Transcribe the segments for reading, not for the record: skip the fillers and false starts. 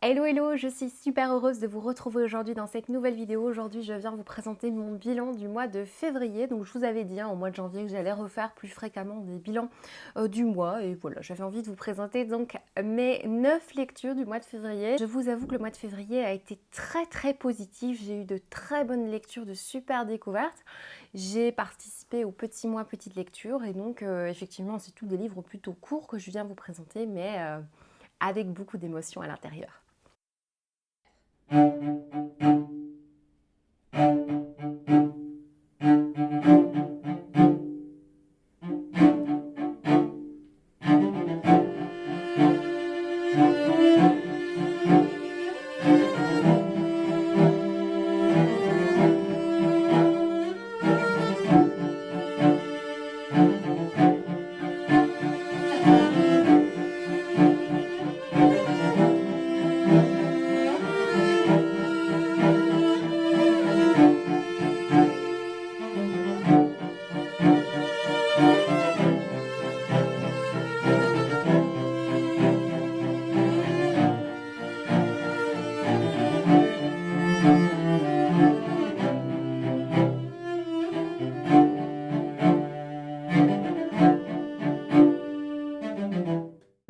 Hello hello, je suis super heureuse de vous retrouver aujourd'hui dans cette nouvelle vidéo. Aujourd'hui, je viens vous présenter mon bilan du mois de février. Donc, je vous avais dit au mois de janvier que j'allais refaire plus fréquemment des bilans du mois. Et voilà, j'avais envie de vous présenter donc mes 9 lectures du mois de février. Je vous avoue que le mois de février a été très positif. J'ai eu de très bonnes lectures, de super découvertes. J'ai participé au petit mois petite lecture et donc effectivement, c'est tous des livres plutôt courts que je viens vous présenter, mais avec beaucoup d'émotions à l'intérieur.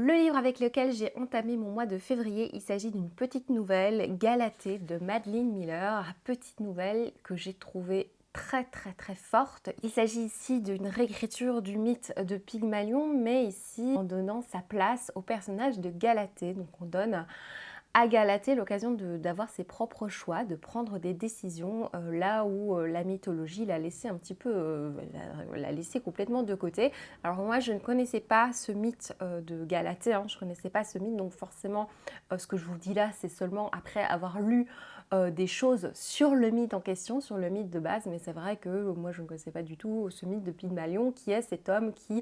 Le livre avec lequel j'ai entamé mon mois de février, il s'agit d'une petite nouvelle, Galatée de Madeline Miller, petite nouvelle que j'ai trouvée très forte. Il s'agit ici d'une réécriture du mythe de Pygmalion, mais ici en donnant sa place au personnage de Galatée. Donc on donne à Galatée l'occasion d'avoir ses propres choix, de prendre des décisions là où la mythologie l'a laissé un petit peu, l'a laissé complètement de côté. Alors moi je ne connaissais pas ce mythe de Galatée, je ne connaissais pas ce mythe, donc forcément ce que je vous dis là c'est seulement après avoir lu des choses sur le mythe en question, sur le mythe de base, mais c'est vrai que moi je ne connaissais pas du tout ce mythe de Pygmalion qui est cet homme qui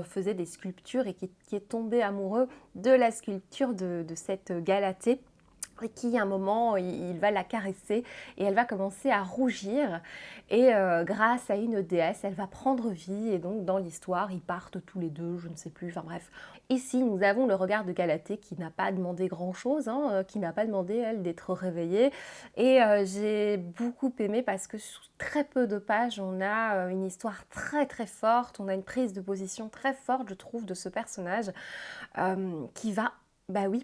faisait des sculptures et qui est tombé amoureux de la sculpture de cette Galatée et qui à un moment il va la caresser et elle va commencer à rougir et grâce à une déesse elle va prendre vie et donc dans l'histoire ils partent tous les deux, je ne sais plus, enfin bref. Ici nous avons le regard de Galatée qui n'a pas demandé grand chose, qui n'a pas demandé elle d'être réveillée et j'ai beaucoup aimé parce que sous très peu de pages on a une histoire très forte, on a une prise de position très forte je trouve de ce personnage qui va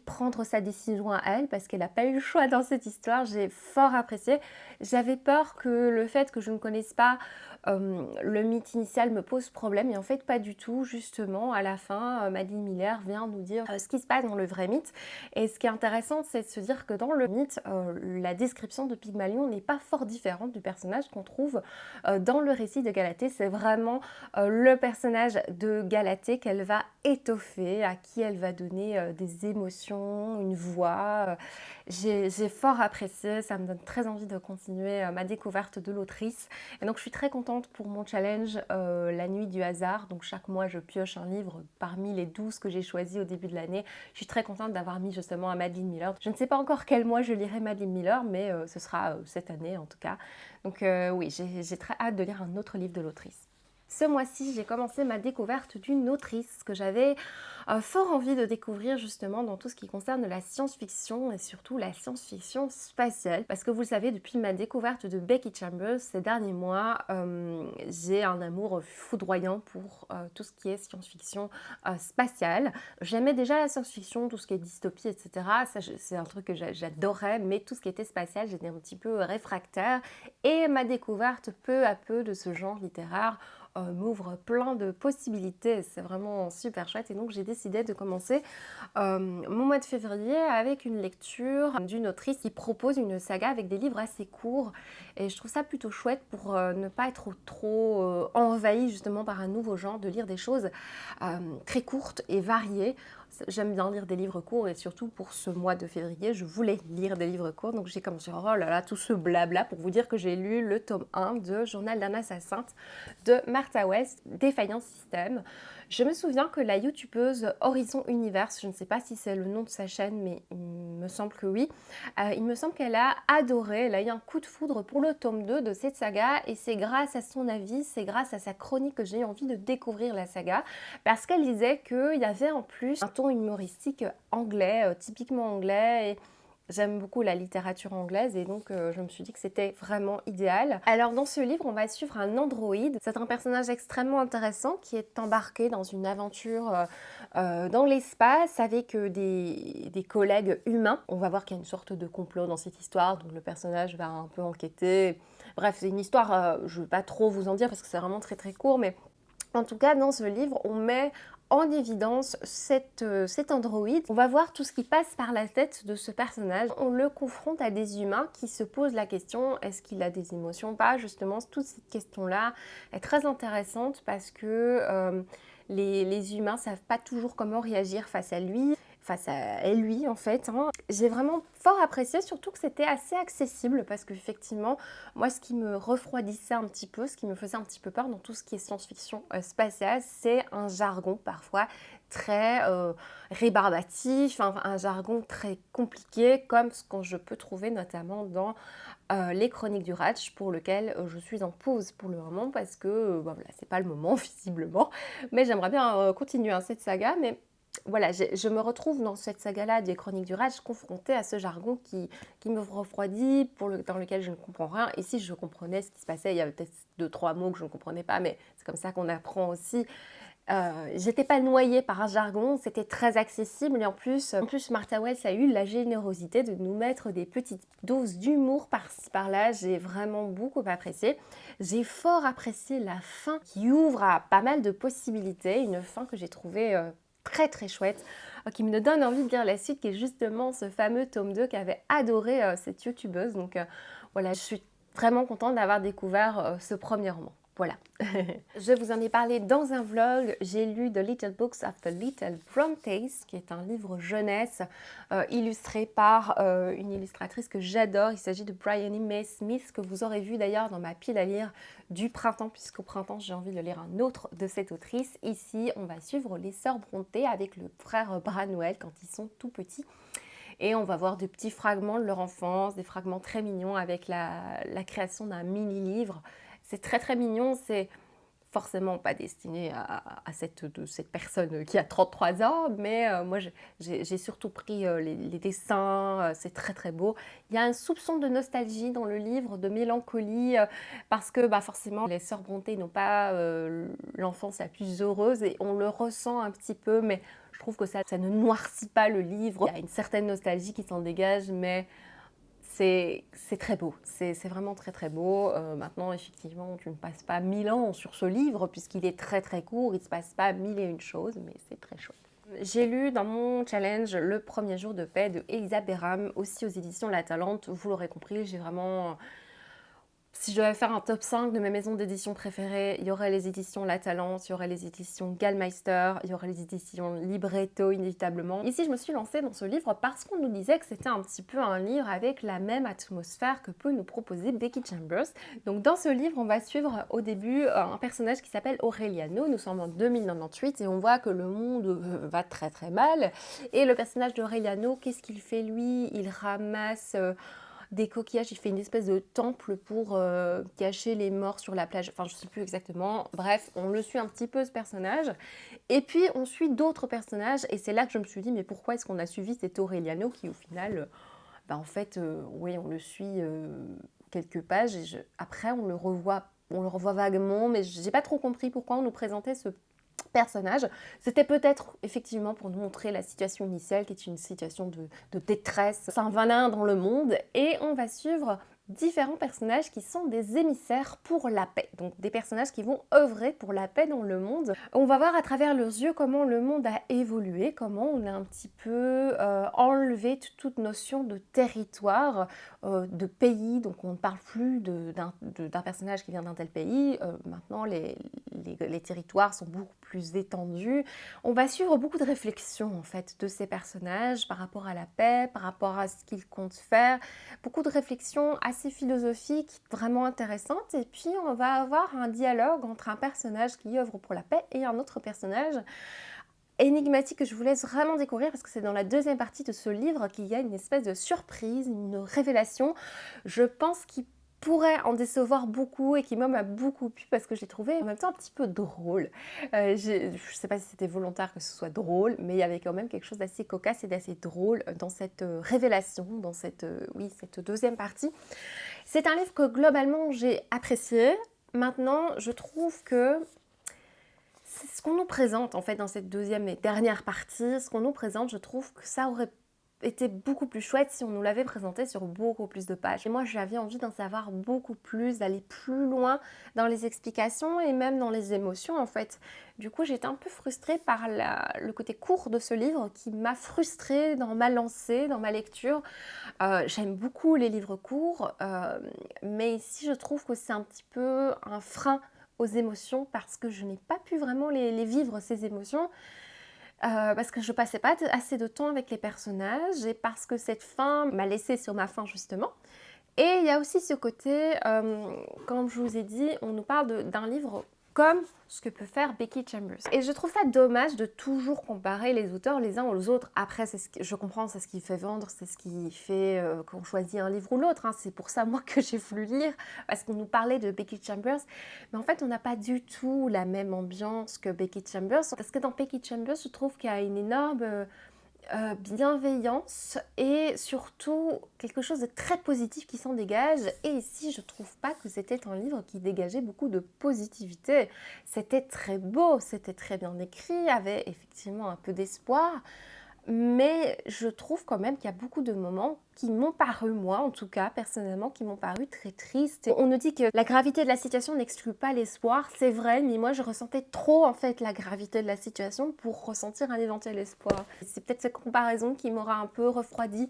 prendre sa décision à elle parce qu'elle n'a pas eu le choix dans cette histoire. J'ai fort apprécié. J'avais peur que le fait que je ne connaisse pas le mythe initial me pose problème et en fait pas du tout. Justement, à la fin, Madeline Miller vient nous dire ce qui se passe dans le vrai mythe. Et ce qui est intéressant, c'est de se dire que dans le mythe, la description de Pygmalion n'est pas fort différente du personnage qu'on trouve dans le récit de Galatée. C'est vraiment le personnage de Galatée qu'elle va étoffer, à qui elle va donner des émotions, une voix. J'ai fort apprécié, ça me donne très envie de continuer ma découverte de l'autrice. Et donc je suis très contente pour mon challenge La Nuit du hasard. Donc chaque mois je pioche un livre parmi les 12 que j'ai choisis au début de l'année. Je suis très contente d'avoir mis justement à Madeline Miller. Je ne sais pas encore quel mois je lirai Madeline Miller, mais ce sera cette année en tout cas. Donc oui, j'ai très hâte de lire un autre livre de l'autrice. Ce mois-ci, j'ai commencé ma découverte d'une autrice que j'avais fort envie de découvrir justement dans tout ce qui concerne la science-fiction et surtout la science-fiction spatiale. Parce que vous le savez, depuis ma découverte de Becky Chambers ces derniers mois, j'ai un amour foudroyant pour tout ce qui est science-fiction spatiale. J'aimais déjà la science-fiction, tout ce qui est dystopie, etc. Ça, c'est un truc que j'adorais, mais tout ce qui était spatial, j'étais un petit peu réfractaire. Et ma découverte peu à peu de ce genre littéraire m'ouvre plein de possibilités, c'est vraiment super chouette et donc j'ai décidé de commencer mon mois de février avec une lecture d'une autrice qui propose une saga avec des livres assez courts et je trouve ça plutôt chouette pour ne pas être trop envahie justement par un nouveau genre, de lire des choses très courtes et variées. J'aime bien lire des livres courts et surtout pour ce mois de février, je voulais lire des livres courts. Donc j'ai commencé, oh là là, tout ce blabla pour vous dire que j'ai lu le tome 1 de Journal d'un assassin de Martha West, Defiance System. Je me souviens que la youtubeuse Horizon Universe, je ne sais pas si c'est le nom de sa chaîne, mais il me semble que oui, il me semble qu'elle a adoré, elle a eu un coup de foudre pour le tome 2 de cette saga et c'est grâce à son avis, c'est grâce à sa chronique que j'ai eu envie de découvrir la saga parce qu'elle disait qu'il y avait en plus un ton humoristique anglais, typiquement anglais J'aime beaucoup la littérature anglaise et donc je me suis dit que c'était vraiment idéal. Alors dans ce livre, on va suivre un androïde. C'est un personnage extrêmement intéressant qui est embarqué dans une aventure dans l'espace avec des collègues humains. On va voir qu'il y a une sorte de complot dans cette histoire, donc le personnage va un peu enquêter. Bref, c'est une histoire, je ne vais pas trop vous en dire parce que c'est vraiment très très court, mais en tout cas, dans ce livre, on met en évidence cet androïde. On va voir tout ce qui passe par la tête de ce personnage. On le confronte à des humains qui se posent la question, est-ce qu'il a des émotions ou pas? Justement, toute cette question-là est très intéressante parce que les humains ne savent pas toujours comment réagir face à lui. Face à lui en fait. J'ai vraiment fort apprécié, surtout que c'était assez accessible parce qu'effectivement, moi ce qui me refroidissait un petit peu, ce qui me faisait un petit peu peur dans tout ce qui est science-fiction spatiale, c'est un jargon parfois très rébarbatif, un jargon très compliqué comme ce que je peux trouver notamment dans les Chroniques du Ratch pour lequel je suis en pause pour le moment parce que voilà, c'est pas le moment visiblement, mais j'aimerais bien continuer cette saga, mais voilà, je me retrouve dans cette saga-là des Chroniques du Ratch confrontée à ce jargon qui me refroidit, dans lequel je ne comprends rien. Et si je comprenais ce qui se passait, il y avait peut-être 2-3 mots que je ne comprenais pas, mais c'est comme ça qu'on apprend aussi. J'étais pas noyée par un jargon, c'était très accessible et en plus Martha Wells a eu la générosité de nous mettre des petites doses d'humour par-ci par-là. J'ai vraiment beaucoup apprécié. J'ai fort apprécié la fin qui ouvre à pas mal de possibilités, une fin que j'ai trouvée très très chouette, qui me donne envie de lire la suite, qui est justement ce fameux tome 2 qu'avait adoré cette youtubeuse. Donc voilà, je suis vraiment contente d'avoir découvert ce premier roman. Voilà. Je vous en ai parlé dans un vlog. J'ai lu The Little Books of the Little Brontes, qui est un livre jeunesse illustré par une illustratrice que j'adore. Il s'agit de Bryony May Smith, que vous aurez vu d'ailleurs dans ma pile à lire du printemps, puisqu'au printemps j'ai envie de lire un autre de cette autrice. Ici, on va suivre les sœurs Brontë avec le frère Branwell quand ils sont tout petits. Et on va voir des petits fragments de leur enfance, des fragments très mignons avec la création d'un mini-livre. C'est très très mignon, c'est forcément pas destiné à cette personne qui a 33 ans, mais moi j'ai surtout pris les dessins, c'est très très beau. Il y a un soupçon de nostalgie dans le livre, de mélancolie, parce que forcément les sœurs Brontë n'ont pas l'enfance la plus heureuse et on le ressent un petit peu, mais je trouve que ça ne noircit pas le livre. Il y a une certaine nostalgie qui s'en dégage, mais c'est très beau, c'est vraiment très très beau. Maintenant, effectivement, tu ne passes pas 1000 ans sur ce livre puisqu'il est très très court, il ne se passe pas 1001 choses, mais c'est très chouette. J'ai lu dans mon challenge Le premier jour de paix de Elisa Berham, aussi aux éditions La Talente. Vous l'aurez compris, j'ai vraiment... Si je devais faire un top 5 de mes maisons d'édition préférées, il y aurait les éditions La Talente, il y aurait les éditions Gallmeister, il y aurait les éditions Libretto inévitablement. Ici, je me suis lancée dans ce livre parce qu'on nous disait que c'était un petit peu un livre avec la même atmosphère que peut nous proposer Becky Chambers. Donc dans ce livre, on va suivre au début un personnage qui s'appelle Aureliano. Nous sommes en 2098 et on voit que le monde va très très mal. Et le personnage d'Aureliano, qu'est-ce qu'il fait lui? Il ramasse... des coquillages, il fait une espèce de temple pour cacher les morts sur la plage, enfin je sais plus exactement, bref, on le suit un petit peu ce personnage, et puis on suit d'autres personnages, et c'est là que je me suis dit, mais pourquoi est-ce qu'on a suivi cet Aureliano qui au final, en fait, oui, on le suit quelques pages, et après on le revoit vaguement, mais j'ai pas trop compris pourquoi on nous présentait ce personnage. C'était peut-être effectivement pour nous montrer la situation initiale qui est une situation de détresse sans venin dans le monde, et on va suivre différents personnages qui sont des émissaires pour la paix, donc des personnages qui vont œuvrer pour la paix dans le monde. On va voir à travers leurs yeux comment le monde a évolué, comment on a un petit peu enlevé toute notion de territoire, de pays, donc on ne parle plus d'un personnage qui vient d'un tel pays, maintenant les territoires sont beaucoup plus étendus. On va suivre beaucoup de réflexions en fait de ces personnages par rapport à la paix, par rapport à ce qu'ils comptent faire, beaucoup de réflexions assez philosophiques, vraiment intéressantes, et puis on va avoir un dialogue entre un personnage qui œuvre pour la paix et un autre personnage énigmatique que je vous laisse vraiment découvrir parce que c'est dans la deuxième partie de ce livre qu'il y a une espèce de surprise, une révélation. Je pense qu'il pourrait en décevoir beaucoup et qui moi m'a beaucoup plu parce que je l'ai trouvé en même temps un petit peu drôle. Je ne sais pas si c'était volontaire que ce soit drôle, mais il y avait quand même quelque chose d'assez cocasse et d'assez drôle dans cette révélation, dans cette, oui, cette deuxième partie. C'est un livre que globalement j'ai apprécié. Maintenant, je trouve que c'est ce qu'on nous présente en fait dans cette deuxième et dernière partie, ce qu'on nous présente, je trouve que ça aurait été beaucoup plus chouette si on nous l'avait présenté sur beaucoup plus de pages. Et moi j'avais envie d'en savoir beaucoup plus, d'aller plus loin dans les explications et même dans les émotions en fait. Du coup j'étais un peu frustrée par le côté court de ce livre qui m'a frustrée dans ma lancée, dans ma lecture. J'aime beaucoup les livres courts, mais ici je trouve que c'est un petit peu un frein aux émotions parce que je n'ai pas pu vraiment les vivre ces émotions. Parce que je passais pas assez de temps avec les personnages et parce que cette fin m'a laissée sur ma faim justement. Et il y a aussi ce côté, comme je vous ai dit, on nous parle d'un livre comme ce que peut faire Becky Chambers. Et je trouve ça dommage de toujours comparer les auteurs les uns aux autres. Après, je comprends, c'est ce qui fait vendre, c'est ce qui fait qu'on choisit un livre ou l'autre. Hein. C'est pour ça, moi, que j'ai voulu lire, parce qu'on nous parlait de Becky Chambers. Mais en fait, on n'a pas du tout la même ambiance que Becky Chambers. Parce que dans Becky Chambers, je trouve qu'il y a une énorme bienveillance et surtout quelque chose de très positif qui s'en dégage. Et ici, je trouve pas que c'était un livre qui dégageait beaucoup de positivité. C'était très beau, c'était très bien écrit, il y avait effectivement un peu d'espoir. Mais je trouve quand même qu'il y a beaucoup de moments qui m'ont paru, moi en tout cas, personnellement, qui m'ont paru très tristes. On nous dit que la gravité de la situation n'exclut pas l'espoir, c'est vrai, mais moi je ressentais trop en fait la gravité de la situation pour ressentir un éventuel espoir. C'est peut-être cette comparaison qui m'aura un peu refroidi.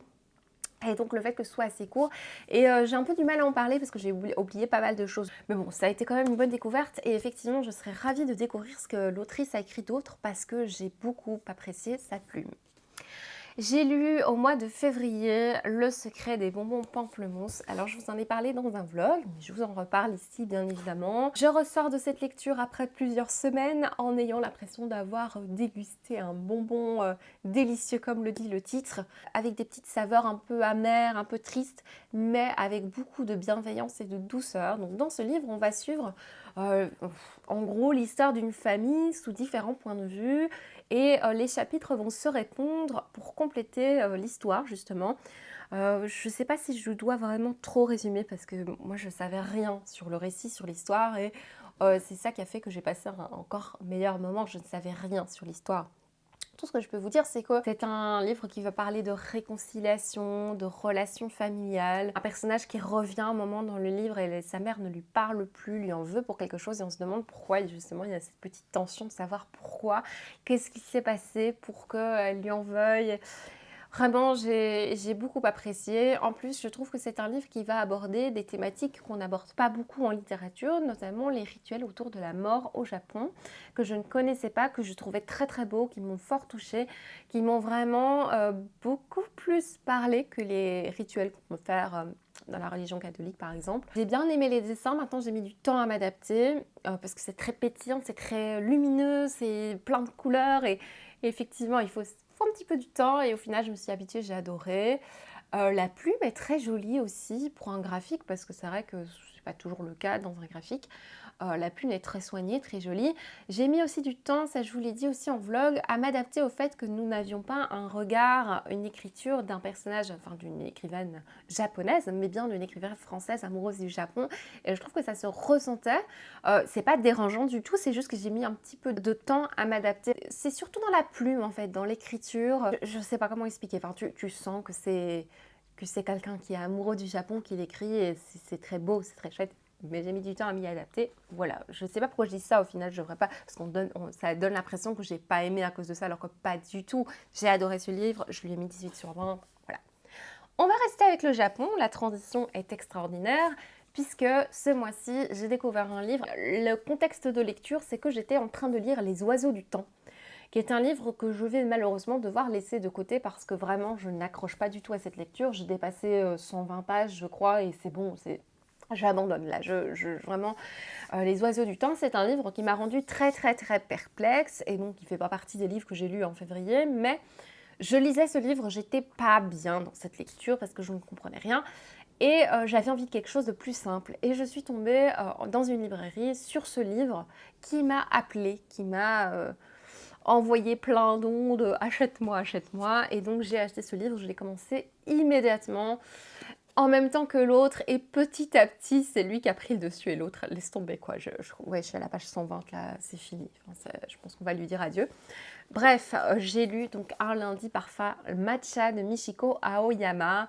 Et donc le fait que ce soit assez court. Et j'ai un peu du mal à en parler parce que j'ai oublié pas mal de choses. Mais bon, ça a été quand même une bonne découverte. Et effectivement, je serais ravie de découvrir ce que l'autrice a écrit d'autre parce que j'ai beaucoup apprécié sa plume. J'ai lu au mois de février Le secret des bonbons pamplemousse. Alors je vous en ai parlé dans un vlog, mais je vous en reparle ici bien évidemment. Je ressors de cette lecture après plusieurs semaines en ayant l'impression d'avoir dégusté un bonbon délicieux comme le dit le titre, avec des petites saveurs un peu amères, un peu tristes, mais avec beaucoup de bienveillance et de douceur. Donc dans ce livre, on va suivre en gros l'histoire d'une famille sous différents points de vue. Et les chapitres vont se répondre pour compléter l'histoire justement. Je ne sais pas si je dois vraiment trop résumer parce que moi je ne savais rien sur le récit, sur l'histoire et c'est ça qui a fait que j'ai passé un encore meilleur moment. Je ne savais rien sur l'histoire. Tout ce que je peux vous dire, c'est que c'est un livre qui va parler de réconciliation, de relations familiales. Un personnage qui revient un moment dans le livre et sa mère ne lui parle plus, lui en veut pour quelque chose et on se demande pourquoi. Et justement, il y a cette petite tension de savoir pourquoi, qu'est-ce qui s'est passé pour qu'elle lui en veuille. Vraiment, j'ai beaucoup apprécié. En plus, je trouve que c'est un livre qui va aborder des thématiques qu'on n'aborde pas beaucoup en littérature, notamment les rituels autour de la mort au Japon, que je ne connaissais pas, que je trouvais très très beaux, qui m'ont fort touchée, qui m'ont vraiment beaucoup plus parlé que les rituels qu'on peut faire dans la religion catholique par exemple. J'ai bien aimé les dessins, maintenant j'ai mis du temps à m'adapter, parce que c'est très pétillant, c'est très lumineux, c'est plein de couleurs et effectivement il faut un petit peu du temps et au final je me suis habituée, j'ai adoré. La plume est très jolie aussi pour un graphique parce que c'est vrai que c'est pas toujours le cas dans un graphique. La plume est très soignée, très jolie. J'ai mis aussi du temps, ça je vous l'ai dit aussi en vlog, à m'adapter au fait que nous n'avions pas un regard, une écriture d'un personnage, enfin d'une écrivaine japonaise, mais bien d'une écrivaine française amoureuse du Japon. Et je trouve que ça se ressentait. C'est pas dérangeant du tout, c'est juste que j'ai mis un petit peu de temps à m'adapter. C'est surtout dans la plume en fait, dans l'écriture. Je sais pas comment expliquer, enfin, tu sens que c'est quelqu'un qui est amoureux du Japon qui l'écrit et c'est très beau, c'est très chouette. Mais j'ai mis du temps à m'y adapter. Voilà, je sais pas pourquoi je dis ça au final, je devrais pas, parce ça donne l'impression que j'ai pas aimé à cause de ça, alors que pas du tout. J'ai adoré ce livre, je lui ai mis 18 sur 20, voilà. On va rester avec le Japon, la transition est extraordinaire, puisque ce mois-ci, j'ai découvert un livre. Le contexte de lecture, c'est que j'étais en train de lire Les Oiseaux du Temps, qui est un livre que je vais malheureusement devoir laisser de côté parce que vraiment, je n'accroche pas du tout à cette lecture. J'ai dépassé 120 pages, je crois, et c'est bon, j'abandonne là, vraiment. Les Oiseaux du Temps, c'est un livre qui m'a rendue très très très perplexe et donc qui ne fait pas partie des livres que j'ai lus en février, mais Je lisais ce livre, j'étais pas bien dans cette lecture parce que je ne comprenais rien et j'avais envie de quelque chose de plus simple. Et je suis tombée dans une librairie sur ce livre qui m'a appelée, qui m'a envoyé plein d'ondes, achète-moi, achète-moi. Et donc j'ai acheté ce livre, je l'ai commencé immédiatement en même temps que l'autre, et petit à petit, c'est lui qui a pris le dessus et l'autre laisse tomber quoi. Ouais, je suis à la page 120 là, c'est fini. Enfin, je pense qu'on va lui dire adieu. Bref, j'ai lu donc Un lundi parfait matcha de Michiko Aoyama,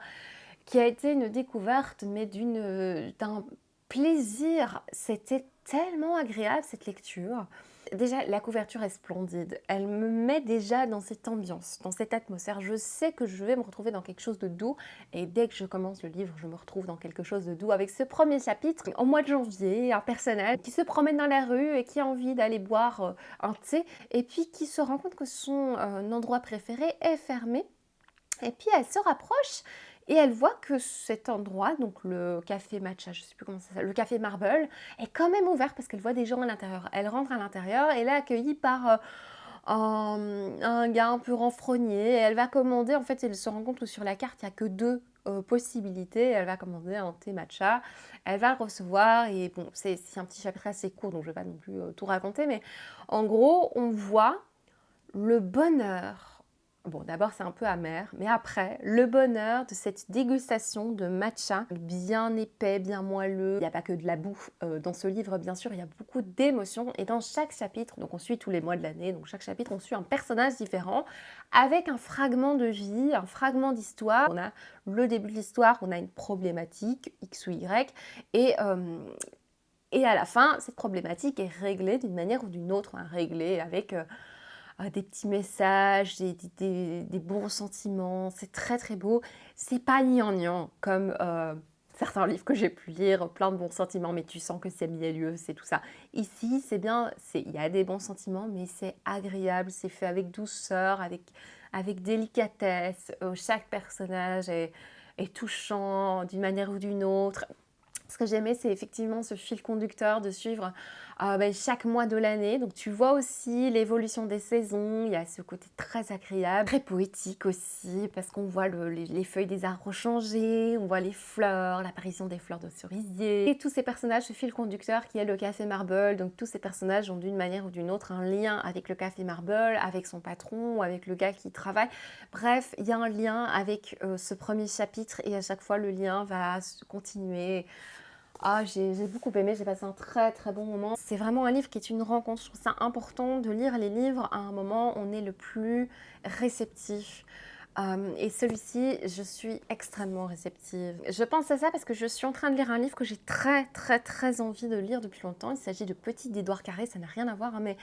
qui a été une découverte, mais d'un plaisir. C'était tellement agréable cette lecture. Déjà, la couverture est splendide. Elle me met déjà dans cette ambiance, dans cette atmosphère. Je sais que je vais me retrouver dans quelque chose de doux. Et dès que je commence le livre, je me retrouve dans quelque chose de doux. Avec ce premier chapitre, au mois de janvier, un personnage qui se promène dans la rue et qui a envie d'aller boire un thé. Et puis qui se rend compte que son endroit préféré est fermé. Et puis elle se rapproche et elle voit que cet endroit, donc le café matcha, je ne sais plus comment ça s'appelle, le café Marble, est quand même ouvert parce qu'elle voit des gens à l'intérieur. Elle rentre à l'intérieur et elle est accueillie par un gars un peu renfrogné. Et elle va commander, en fait, elle se rend compte que sur la carte, il n'y a que deux possibilités. Elle va commander un thé matcha, elle va le recevoir et bon, c'est un petit chapitre assez court, donc je ne vais pas non plus tout raconter, mais en gros, on voit le bonheur. Bon, d'abord, c'est un peu amer, mais après, le bonheur de cette dégustation de matcha, bien épais, bien moelleux. Il n'y a pas que de la bouffe dans ce livre, bien sûr, il y a beaucoup d'émotions. Et dans chaque chapitre, donc on suit tous les mois de l'année, donc chaque chapitre, on suit un personnage différent, avec un fragment de vie, un fragment d'histoire. On a le début de l'histoire, on a une problématique, X ou Y, et à la fin, cette problématique est réglée d'une manière ou d'une autre, réglée avec des petits messages, des bons sentiments. C'est très très beau. C'est pas gnangnan comme certains livres que j'ai pu lire, plein de bons sentiments, mais tu sens que c'est mielleux, c'est tout ça. Ici, c'est bien, il y a des bons sentiments, mais c'est agréable, c'est fait avec douceur, avec délicatesse. Chaque personnage est touchant d'une manière ou d'une autre. Ce que j'aimais, c'est effectivement ce fil conducteur de suivre chaque mois de l'année. Donc tu vois aussi l'évolution des saisons, il y a ce côté très agréable, très poétique aussi, parce qu'on voit les feuilles des arbres changer, on voit les fleurs, l'apparition des fleurs de cerisier. Et tous ces personnages, ce fil conducteur qui est le Café Marble, donc tous ces personnages ont d'une manière ou d'une autre un lien avec le Café Marble, avec son patron, ou avec le gars qui y travaille. Bref, il y a un lien avec ce premier chapitre et à chaque fois le lien va se continuer. Ah, j'ai beaucoup aimé, j'ai passé un très très bon moment. C'est vraiment un livre qui est une rencontre. Je trouve ça important de lire les livres à un moment où on est le plus réceptif. Et celui-ci, je suis extrêmement réceptive. Je pense à ça parce que je suis en train de lire un livre que j'ai très très très envie de lire depuis longtemps. Il s'agit de Petit d'Édouard Carré, ça n'a rien à voir, mais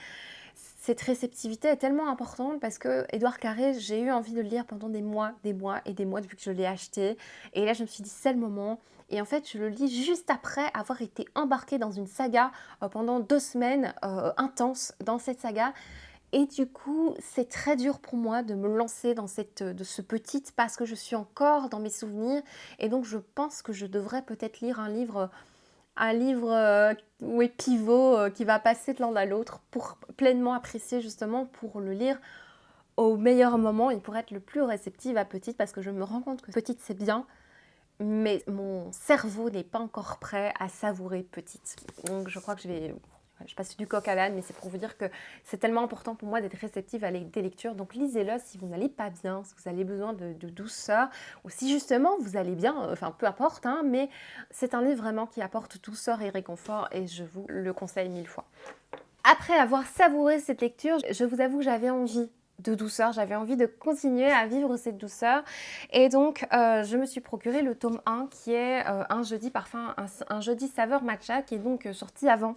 cette réceptivité est tellement importante parce que Édouard Carré, j'ai eu envie de le lire pendant des mois et des mois depuis que je l'ai acheté. Et là, je me suis dit, c'est le moment. Et en fait, je le lis juste après avoir été embarquée dans une saga pendant 2 semaines intenses dans cette saga. Et du coup, c'est très dur pour moi de me lancer dans de ce petit parce que je suis encore dans mes souvenirs. Et donc, je pense que je devrais peut-être lire un livre oui, pivot qui va passer de l'un à l'autre pour pleinement apprécier justement, pour le lire au meilleur moment et pour être le plus réceptive à Petite parce que je me rends compte que Petite c'est bien, mais mon cerveau n'est pas encore prêt à savourer Petite. Donc je crois que je passe du coq à l'âne, mais c'est pour vous dire que c'est tellement important pour moi d'être réceptive à des lectures. Donc lisez-le si vous n'allez pas bien, si vous avez besoin de douceur, ou si justement vous allez bien, enfin peu importe, mais c'est un livre vraiment qui apporte douceur et réconfort et je vous le conseille 1000 fois. Après avoir savouré cette lecture, je vous avoue que j'avais envie de douceur, j'avais envie de continuer à vivre cette douceur et donc je me suis procuré le tome 1 qui est un jeudi parfum, un jeudi saveur matcha qui est donc sorti avant.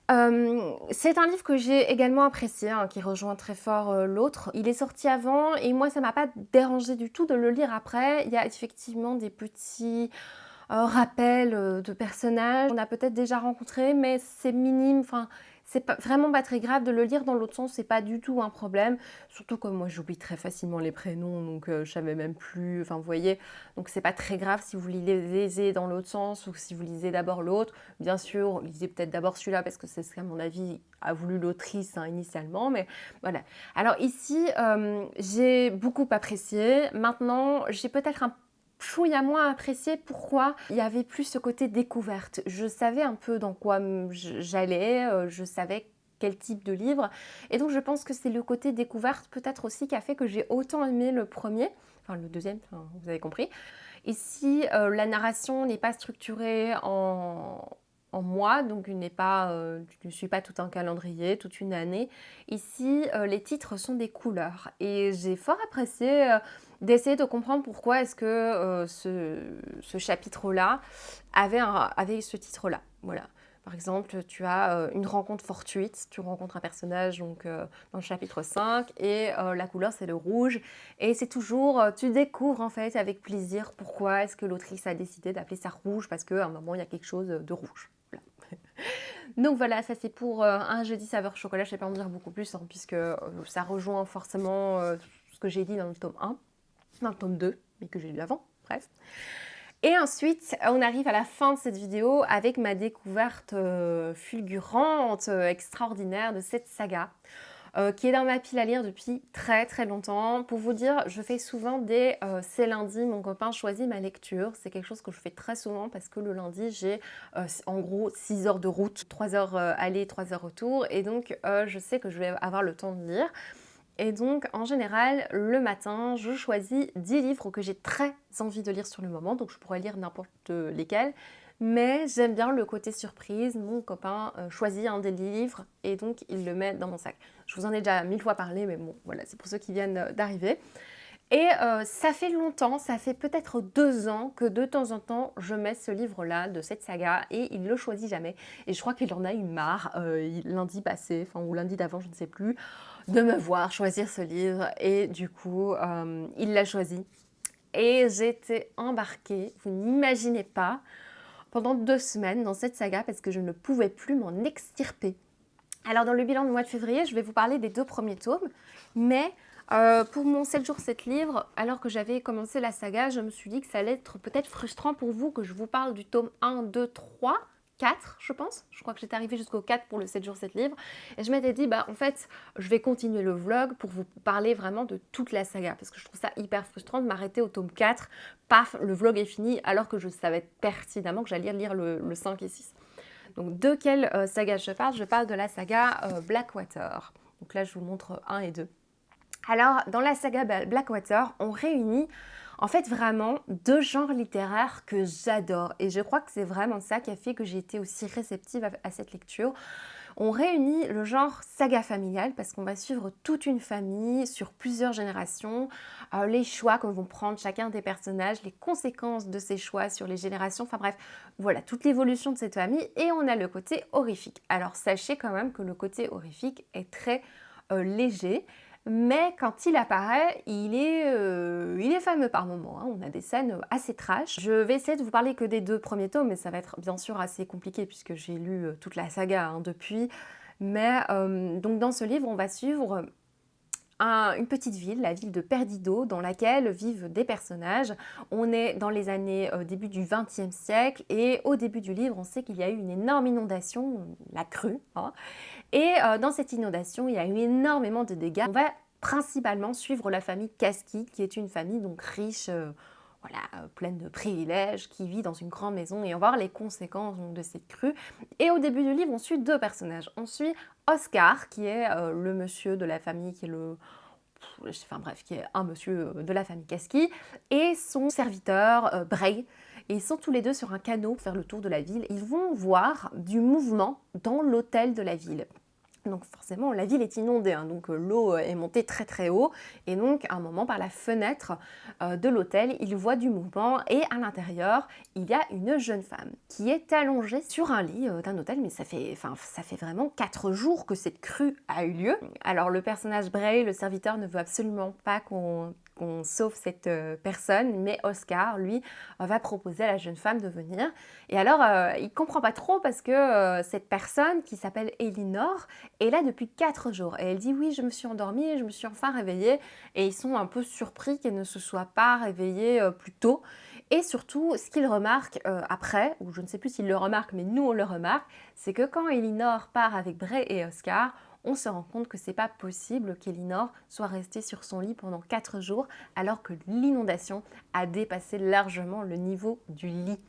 C'est un livre que j'ai également apprécié, qui rejoint très fort l'autre. Il est sorti avant et moi ça m'a pas dérangé du tout de le lire après. Il y a effectivement des petits rappels de personnages qu'on a peut-être déjà rencontrés, mais c'est minime, enfin c'est vraiment pas très grave de le lire dans l'autre sens, c'est pas du tout un problème. Surtout que moi j'oublie très facilement les prénoms, donc je savais même plus, enfin vous voyez, donc c'est pas très grave si vous lisez dans l'autre sens ou si vous lisez d'abord l'autre. Bien sûr, lisez peut-être d'abord celui-là parce que c'est ce qu'à mon avis a voulu l'autrice initialement, mais voilà. Alors ici, j'ai beaucoup apprécié. Maintenant, j'ai peut-être un chouïa moins apprécié. Pourquoi? Il y avait plus ce côté découverte. Je savais un peu dans quoi j'allais, je savais quel type de livre. Et donc je pense que c'est le côté découverte peut-être aussi qui a fait que j'ai autant aimé le premier, enfin le deuxième, enfin, vous avez compris. Ici, la narration n'est pas structurée en mois, donc je ne suis pas tout un calendrier, toute une année. Ici, les titres sont des couleurs et j'ai fort apprécié d'essayer de comprendre pourquoi est-ce que ce chapitre-là avait ce titre-là. Voilà. Par exemple, tu as une rencontre fortuite, tu rencontres un personnage donc, dans le chapitre 5 et la couleur c'est le rouge et c'est toujours, tu découvres en fait avec plaisir pourquoi est-ce que l'autrice a décidé d'appeler ça rouge parce qu'à un moment il y a quelque chose de rouge. Voilà. Donc voilà, ça c'est pour un jeudi saveur chocolat, je ne vais pas en dire beaucoup plus hein, puisque ça rejoint forcément ce que j'ai dit dans le tome 1, dans le tome 2, mais que j'ai lu avant, bref. Et ensuite, on arrive à la fin de cette vidéo avec ma découverte fulgurante, extraordinaire de cette saga, qui est dans ma pile à lire depuis très très longtemps. Pour vous dire, je fais souvent des c'est lundi, mon copain choisit ma lecture. C'est quelque chose que je fais très souvent parce que le lundi, j'ai en gros 6 heures de route, 3 heures aller, 3 heures retour. Et donc, je sais que je vais avoir le temps de lire. Et donc, en général, le matin, je choisis 10 livres que j'ai très envie de lire sur le moment. Donc, je pourrais lire n'importe lesquels. Mais j'aime bien le côté surprise. Mon copain choisit un des livres et donc il le met dans mon sac. Je vous en ai déjà 1000 fois parlé, mais bon, voilà, c'est pour ceux qui viennent d'arriver. Et ça fait longtemps, ça fait peut-être 2 ans que de temps en temps, je mets ce livre-là de cette saga et il ne le choisit jamais. Et je crois qu'il en a eu marre lundi passé, enfin ou lundi d'avant, je ne sais plus, de me voir choisir ce livre. Et du coup, il l'a choisi. Et j'étais embarquée, vous n'imaginez pas, pendant 2 semaines dans cette saga parce que je ne pouvais plus m'en extirper. Alors dans le bilan du mois de février, je vais vous parler des 2 premiers tomes, mais pour mon 7 jours 7 livres, alors que j'avais commencé la saga, je me suis dit que ça allait être peut-être frustrant pour vous que je vous parle du tome 1, 2, 3, 4 je pense. Je crois que j'étais arrivée jusqu'au 4 pour le 7 jours 7 livres. Et je m'étais dit, bah en fait, je vais continuer le vlog pour vous parler vraiment de toute la saga. Parce que je trouve ça hyper frustrant de m'arrêter au tome 4. Paf, le vlog est fini alors que je savais pertinemment que j'allais lire le 5 et 6. Donc de quelle saga je parle? Je parle de la saga Blackwater. Donc là, je vous montre 1 et 2. Alors, dans la saga Blackwater, on réunit en fait vraiment 2 genres littéraires que j'adore. Et je crois que c'est vraiment ça qui a fait que j'ai été aussi réceptive à cette lecture. On réunit le genre saga familiale parce qu'on va suivre toute une famille sur plusieurs générations, les choix que vont prendre chacun des personnages, les conséquences de ces choix sur les générations, enfin bref, voilà, toute l'évolution de cette famille et on a le côté horrifique. Alors sachez quand même que le côté horrifique est très léger, mais quand il apparaît, il est fameux par moments. Hein. On a des scènes assez trash. Je vais essayer de vous parler que des 2 premiers tomes, mais ça va être bien sûr assez compliqué puisque j'ai lu toute la saga hein, depuis. Mais donc dans ce livre, on va suivre une petite ville, la ville de Perdido, dans laquelle vivent des personnages. On est dans les années début du XXe siècle et au début du livre, on sait qu'il y a eu une énorme inondation, la crue. Hein. Et dans cette inondation, il y a eu énormément de dégâts. On va principalement suivre la famille Kasky, qui est une famille donc riche, voilà, pleine de privilèges, qui vit dans une grande maison et on va voir les conséquences donc, de cette crue. Et au début du livre, on suit 2 personnages. On suit Oscar, qui est le monsieur de la famille, qui est enfin bref, qui est un monsieur de la famille Kasky, et son serviteur Bray. Et ils sont tous les 2 sur un canot pour faire le tour de la ville. Ils vont voir du mouvement dans l'hôtel de la ville. Donc forcément, la ville est inondée, hein, donc l'eau est montée très très haut. Et donc, à un moment, par la fenêtre de l'hôtel, il voit du mouvement et à l'intérieur, il y a une jeune femme qui est allongée sur un lit d'un hôtel. Mais ça fait vraiment 4 jours que cette crue a eu lieu. Alors le personnage Bray, le serviteur, ne veut absolument pas qu'on qu'on sauve cette personne, mais Oscar, lui, va proposer à la jeune femme de venir. Et alors, il ne comprend pas trop parce que cette personne qui s'appelle Elinor est là depuis 4 jours. Et elle dit, oui, je me suis endormie et je me suis enfin réveillée. Et ils sont un peu surpris qu'elle ne se soit pas réveillée plus tôt. Et surtout, ce qu'ils remarquent après, ou je ne sais plus s'ils le remarquent, mais nous on le remarque, c'est que quand Elinor part avec Bray et Oscar, on se rend compte que c'est pas possible qu'Elinor soit restée sur son lit pendant 4 jours alors que l'inondation a dépassé largement le niveau du lit.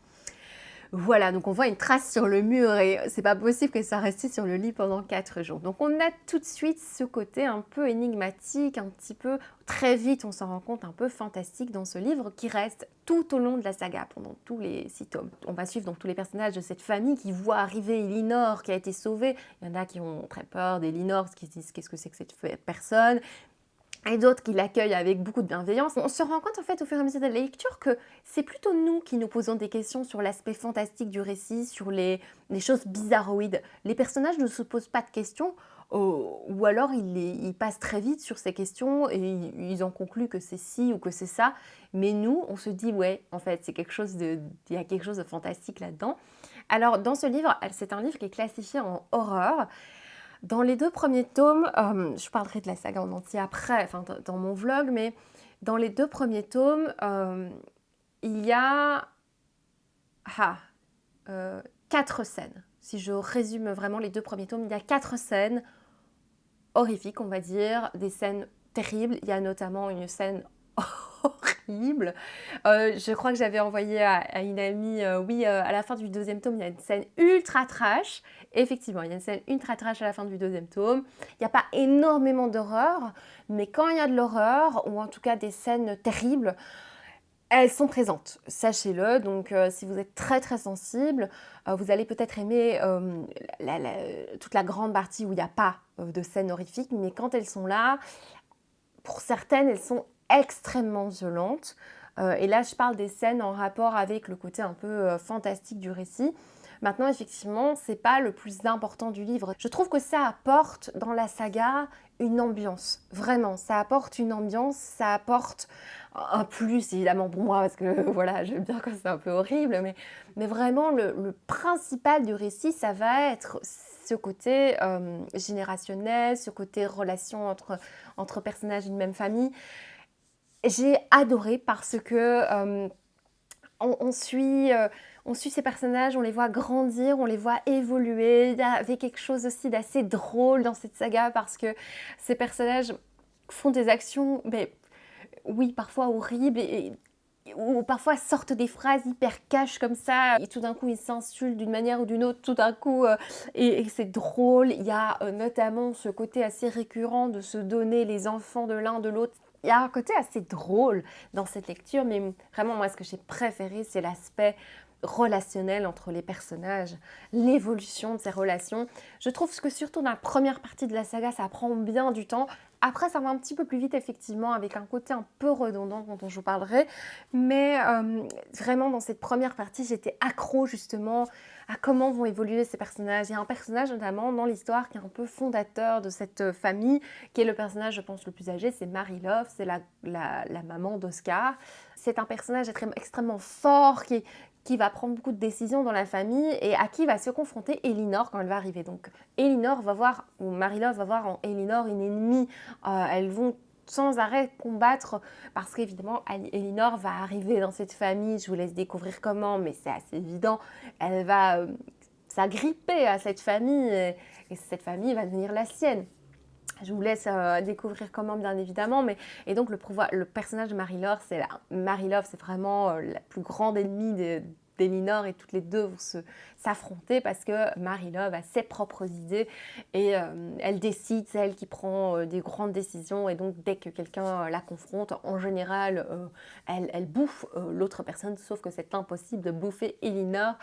Voilà, donc on voit une trace sur le mur et c'est pas possible qu'elle soit restée sur le lit pendant 4 jours. Donc on a tout de suite ce côté un peu énigmatique, un petit peu, très vite on s'en rend compte, un peu fantastique dans ce livre qui reste tout au long de la saga, pendant tous les 6 tomes. On va suivre donc tous les personnages de cette famille qui voient arriver Elinor qui a été sauvée. Il y en a qui ont très peur d'Elinor, qui se disent qu'est-ce que c'est que cette personne, et d'autres qui l'accueillent avec beaucoup de bienveillance. On se rend compte en fait au fur et à mesure de la lecture que c'est plutôt nous qui nous posons des questions sur l'aspect fantastique du récit, sur les choses bizarroïdes. Les personnages ne se posent pas de questions, ou alors ils passent très vite sur ces questions et ils en concluent que c'est ci ou que c'est ça. Mais nous, on se dit ouais, en fait, il y a quelque chose de fantastique là-dedans. Alors dans ce livre, c'est un livre qui est classifié en horreur. Dans les 2 premiers tomes, je parlerai de la saga en entier après, enfin dans mon vlog, mais dans les 2 premiers tomes, il y a 4 scènes. Si je résume vraiment les 2 premiers tomes, il y a 4 scènes horrifiques, on va dire, des scènes terribles. Il y a notamment une scène horrible. Je crois que j'avais envoyé à une amie, à la fin du 2e tome, il y a une scène ultra trash. Effectivement, il y a une scène ultra trash à la fin du 2e tome. Il n'y a pas énormément d'horreur, mais quand il y a de l'horreur, ou en tout cas des scènes terribles, elles sont présentes, sachez-le. Donc si vous êtes très très sensible, vous allez peut-être aimer toute la grande partie où il n'y a pas de scènes horrifiques, mais quand elles sont là, pour certaines, elles sont extrêmement violentes. Et là, je parle des scènes en rapport avec le côté un peu fantastique du récit. Maintenant, effectivement, c'est pas le plus important du livre. Je trouve que ça apporte dans la saga une ambiance. Vraiment, ça apporte une ambiance, ça apporte un plus, évidemment, pour moi, parce que voilà, j'aime bien quand c'est un peu horrible, mais vraiment, le principal du récit, ça va être ce côté générationnel, ce côté relation entre personnages d'une même famille. J'ai adoré parce que on suit ces personnages, on les voit grandir, on les voit évoluer. Il y avait quelque chose aussi d'assez drôle dans cette saga parce que ces personnages font des actions, mais oui, parfois horribles ou parfois sortent des phrases hyper cash comme ça et tout d'un coup ils s'insultent d'une manière ou d'une autre tout d'un coup et c'est drôle. Il y a notamment ce côté assez récurrent de se donner les enfants de l'un de l'autre. Il y a un côté assez drôle dans cette lecture, mais vraiment moi ce que j'ai préféré c'est l'aspect relationnel entre les personnages, l'évolution de ces relations. Je trouve que surtout dans la première partie de la saga, ça prend bien du temps. Après, ça va un petit peu plus vite, effectivement, avec un côté un peu redondant dont je vous parlerai. Mais vraiment, dans cette première partie, j'étais accro justement à comment vont évoluer ces personnages. Il y a un personnage notamment dans l'histoire qui est un peu fondateur de cette famille, qui est le personnage, je pense, le plus âgé, c'est Mary Love, c'est la maman d'Oscar. C'est un personnage extrêmement fort qui va prendre beaucoup de décisions dans la famille et à qui va se confronter Elinor quand elle va arriver. Donc Elinor va voir, ou Mary-Love va voir en Elinor une ennemie. Elles vont sans arrêt combattre parce qu'évidemment Elinor va arriver dans cette famille, je vous laisse découvrir comment, mais c'est assez évident, elle va s'agripper à cette famille et cette famille va devenir la sienne. Je vous laisse découvrir comment, bien évidemment. Et donc, le personnage de Mary-Love, c'est vraiment la plus grande ennemie d'Elinor et toutes les deux vont s'affronter parce que Mary-Love a ses propres idées et elle décide, c'est elle qui prend des grandes décisions et donc dès que quelqu'un la confronte, en général, elle bouffe l'autre personne, sauf que c'est impossible de bouffer Elinor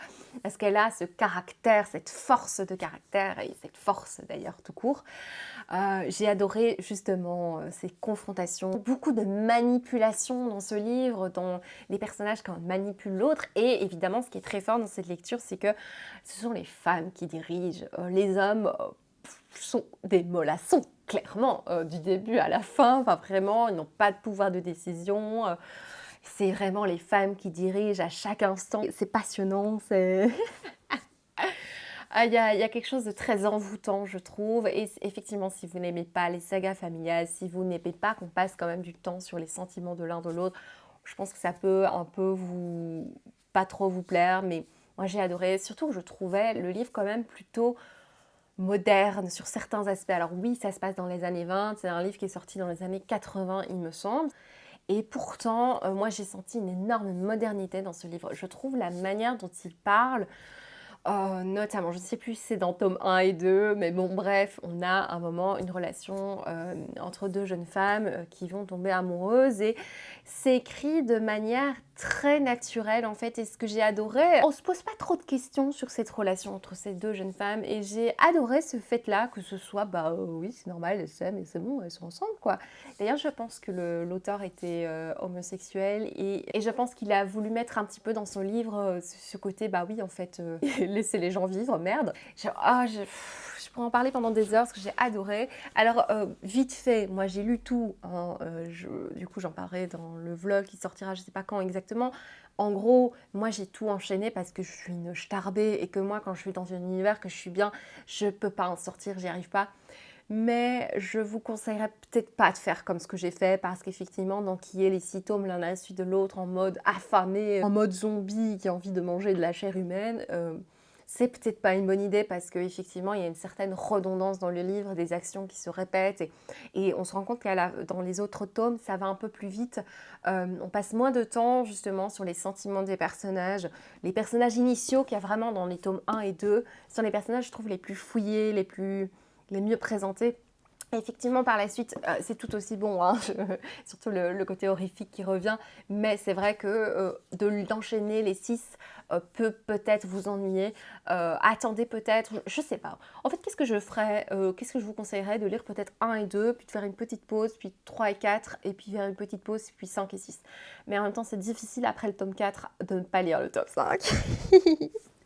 parce qu'elle a ce caractère, cette force de caractère et cette force d'ailleurs tout court. J'ai adoré justement ces confrontations, beaucoup de manipulation dans ce livre, dont les personnages quand manipulent l'autre. Et évidemment, ce qui est très fort dans cette lecture, c'est que ce sont les femmes qui dirigent. Les hommes, sont des mollassons, clairement, du début à la fin. Enfin, vraiment, ils n'ont pas de pouvoir de décision. C'est vraiment les femmes qui dirigent à chaque instant. C'est passionnant, c'est... Il y a quelque chose de très envoûtant, je trouve. Et effectivement, si vous n'aimez pas les sagas familiales, si vous n'aimez pas qu'on passe quand même du temps sur les sentiments de l'un de l'autre, je pense que ça peut un peu vous... pas trop vous plaire, mais moi j'ai adoré. Surtout que je trouvais le livre quand même plutôt moderne sur certains aspects. Alors oui, ça se passe dans les années 20, c'est un livre qui est sorti dans les années 80, il me semble. Et pourtant, moi j'ai senti une énorme modernité dans ce livre. Je trouve la manière dont il parle, notamment, je ne sais plus si c'est dans tome 1 et 2, mais bon, bref, on a un moment une relation entre deux jeunes femmes qui vont tomber amoureuses et c'est écrit de manière très naturelle en fait. Et ce que j'ai adoré, on se pose pas trop de questions sur cette relation entre ces deux jeunes femmes et j'ai adoré ce fait-là, que ce soit, oui, c'est normal, elles s'aiment et c'est bon, elles sont ensemble quoi. D'ailleurs, je pense que l'auteur était homosexuel et je pense qu'il a voulu mettre un petit peu dans son livre ce côté, oui, en fait, laisser les gens vivre, merde. Je pourrais en parler pendant des heures parce que j'ai adoré. Alors, vite fait, moi j'ai lu tout, hein, du coup j'en parlerai dans le vlog qui sortira je sais pas quand exactement. En gros, moi j'ai tout enchaîné parce que je suis une starbée et que moi quand je suis dans un univers que je suis bien, je peux pas en sortir, j'y arrive pas. Mais je vous conseillerais peut-être pas de faire comme ce que j'ai fait parce qu'effectivement, d'enquiller les 6 tomes l'un à la suite de l'autre en mode affamé, en mode zombie qui a envie de manger de la chair humaine, c'est peut-être pas une bonne idée parce qu'effectivement, il y a une certaine redondance dans le livre, des actions qui se répètent et on se rend compte dans les autres tomes, ça va un peu plus vite. On passe moins de temps justement sur les sentiments des personnages. Les personnages initiaux qu'il y a vraiment dans les tomes 1 et 2 sont les personnages, je trouve, les plus fouillés, les mieux présentés. Et effectivement, par la suite, c'est tout aussi bon, hein, surtout le côté horrifique qui revient, mais c'est vrai que d'enchaîner les 6 peut peut-être vous ennuyer. Attendez peut-être, je sais pas. En fait, qu'est-ce que je ferais qu'est-ce que je vous conseillerais de lire peut-être 1 et 2, puis de faire une petite pause, puis 3 et 4, et puis faire une petite pause, puis 5 et 6. Mais en même temps, c'est difficile après le tome 4 de ne pas lire le tome 5.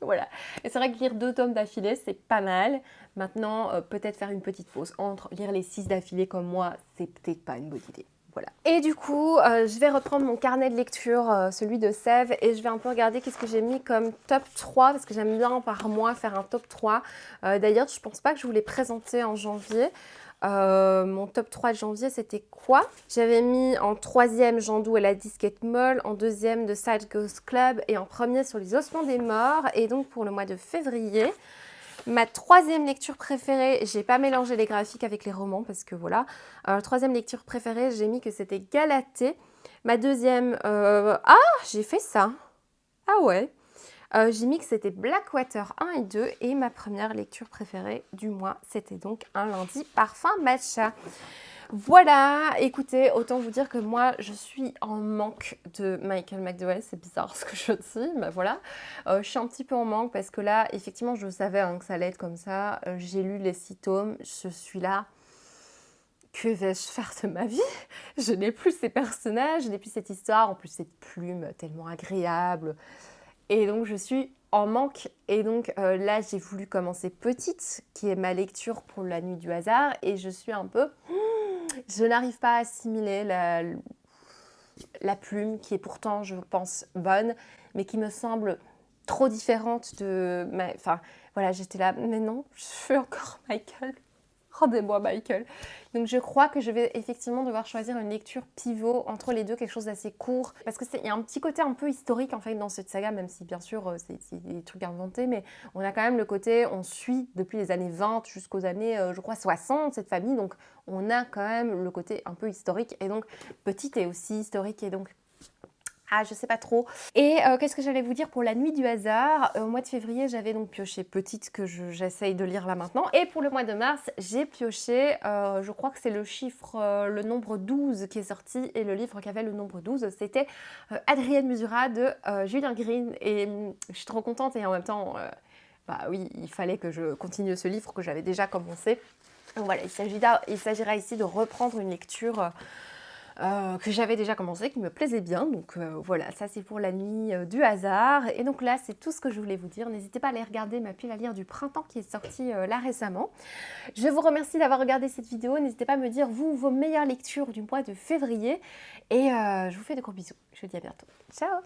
Voilà. Et c'est vrai que lire 2 tomes d'affilée, c'est pas mal. Maintenant, peut-être faire une petite pause entre lire les 6 d'affilée comme moi, c'est peut-être pas une bonne idée. Voilà. Et du coup, je vais reprendre mon carnet de lecture, celui de Sève, et je vais un peu regarder qu'est-ce que j'ai mis comme top 3, parce que j'aime bien par mois faire un top 3. D'ailleurs, je pense pas que je vous l'ai présenté en janvier. Mon top 3 de janvier, c'était quoi? J'avais mis en 3e Jandou et la disquette molle, en 2e The Side Ghost Club et en 1er Sur les ossements des morts. Et donc pour le mois de février, ma 3e lecture préférée, j'ai pas mélangé les graphiques avec les romans parce que voilà. 3e lecture préférée, j'ai mis que c'était Galatée. Ma 2e, j'ai fait ça. Ah ouais. J'ai mis que c'était Blackwater 1 et 2 et ma première lecture préférée du mois, c'était donc Un lundi parfum matcha. Voilà, écoutez, autant vous dire que moi, je suis en manque de Michael McDowell, c'est bizarre ce que je dis, mais voilà. Je suis un petit peu en manque parce que là, effectivement, je savais que ça allait être comme ça. J'ai lu les 6 tomes, je suis là. Que vais-je faire de ma vie? Je n'ai plus ces personnages, je n'ai plus cette histoire, en plus cette plume tellement agréable. Et donc, je suis en manque. Et donc, là, j'ai voulu commencer Petite, qui est ma lecture pour la nuit du hasard. Et je suis un peu... Je n'arrive pas à assimiler la plume, qui est pourtant, je pense, bonne, mais qui me semble trop différente de... Enfin, voilà, j'étais là, mais non, je veux encore Michael. Rendez-moi Michael. Donc je crois que je vais effectivement devoir choisir une lecture pivot entre les deux, quelque chose d'assez court. Parce qu'il y a un petit côté un peu historique en fait dans cette saga, même si bien sûr c'est des trucs inventés, mais on a quand même le côté, on suit depuis les années 20 jusqu'aux années, je crois, 60 cette famille. Donc on a quand même le côté un peu historique. Et donc Petite est aussi historique et donc... je sais pas trop. Et qu'est-ce que j'allais vous dire pour la nuit du hasard? Au mois de février, j'avais donc pioché Petite, que j'essaye de lire là maintenant. Et pour le mois de mars, j'ai pioché, je crois que c'est le chiffre, le nombre 12 qui est sorti. Et le livre qui avait le nombre 12, c'était Adrienne Musura de Julien Green. Et je suis trop contente et en même temps, oui, il fallait que je continue ce livre que j'avais déjà commencé. Donc voilà, il s'agira ici de reprendre une lecture... que j'avais déjà commencé, qui me plaisait bien. Donc voilà, ça c'est pour la nuit du hasard. Et donc là, c'est tout ce que je voulais vous dire. N'hésitez pas à aller regarder ma pile à lire du printemps qui est sortie là récemment. Je vous remercie d'avoir regardé cette vidéo. N'hésitez pas à me dire, vous, vos meilleures lectures du mois de février. Et je vous fais de gros bisous. Je vous dis à bientôt. Ciao!